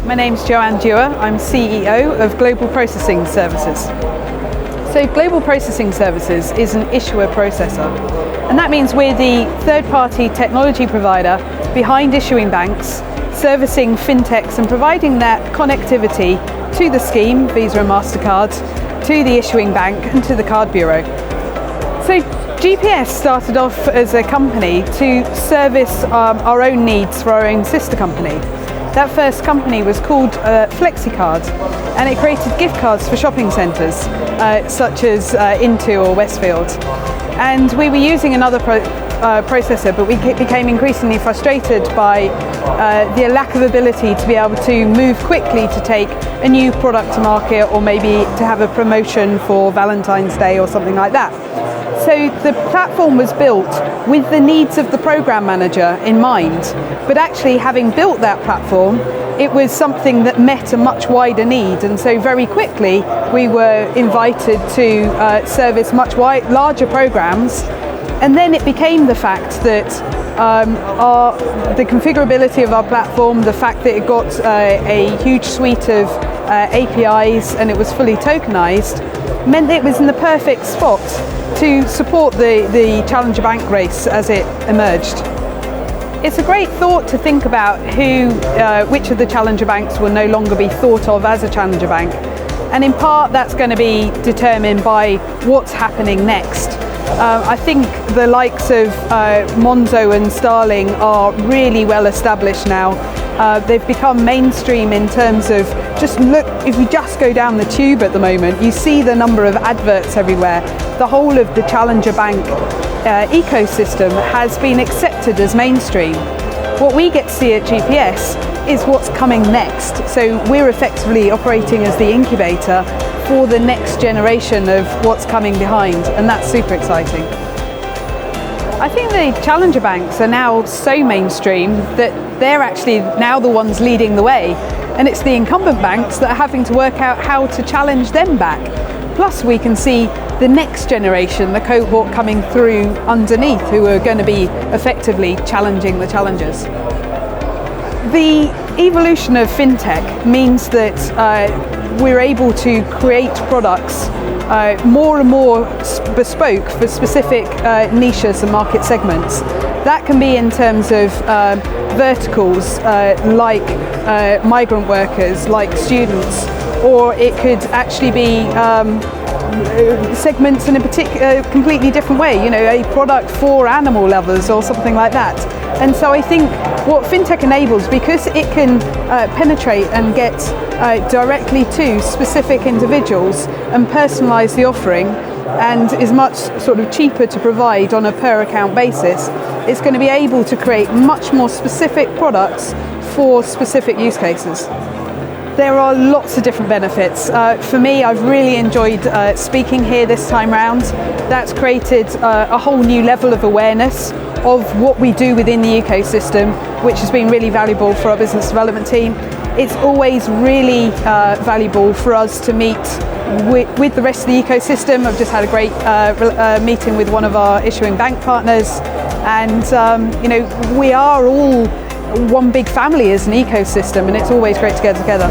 My name's Joanne Dewar. I'm CEO of Global Processing Services. So Global Processing Services is an issuer processor, and that means we're the third-party technology provider behind issuing banks, servicing fintechs and providing that connectivity to the scheme, Visa and MasterCard, to the issuing bank and to the card bureau. So GPS started off as a company to service our own needs for our own sister company. That first company was called FlexiCard, and it created gift cards for shopping centres such as Into or Westfield. And we were using another processor, but we became increasingly frustrated by the lack of ability to be able to move quickly to take a new product to market, or maybe to have a promotion for Valentine's Day or something like that. So the platform was built with the needs of the program manager in mind, but actually having built that platform, it was something that met a much wider need, and so very quickly we were invited to service much larger programs. And then it became the fact that the configurability of our platform, the fact that it got a huge suite of APIs and it was fully tokenized, meant that it was in the perfect spot to support the Challenger Bank race as it emerged. It's a great thought to think about which of the Challenger banks will no longer be thought of as a Challenger Bank. And in part that's going to be determined by what's happening next. I think the likes of Monzo and Starling are really well established now. They've become mainstream in terms of if you just go down the tube at the moment, you see the number of adverts everywhere. The whole of the Challenger Bank ecosystem has been accepted as mainstream. What we get to see at GPS is what's coming next. So we're effectively operating as the incubator for the next generation of what's coming behind, and that's super exciting. I think the Challenger banks are now so mainstream that they're actually now the ones leading the way, and it's the incumbent banks that are having to work out how to challenge them back. Plus we can see the next generation, the cohort coming through underneath, who are going to be effectively challenging the challengers. The evolution of fintech means that we're able to create products more and more bespoke for specific niches and market segments. That can be in terms of verticals like migrant workers, like students, or it could actually be segments in a completely different way, a product for animal lovers or something like that. And so I think what fintech enables, because it can penetrate and get directly to specific individuals and personalize the offering, and is much sort of cheaper to provide on a per account basis, it's going to be able to create much more specific products for specific use cases. There are lots of different benefits. For me, I've really enjoyed speaking here this time round. That's created a whole new level of awareness of what we do within the ecosystem, which has been really valuable for our business development team. It's always really valuable for us to meet with the rest of the ecosystem. I've just had a great meeting with one of our issuing bank partners, and we are all one big family as an ecosystem, and it's always great to get together.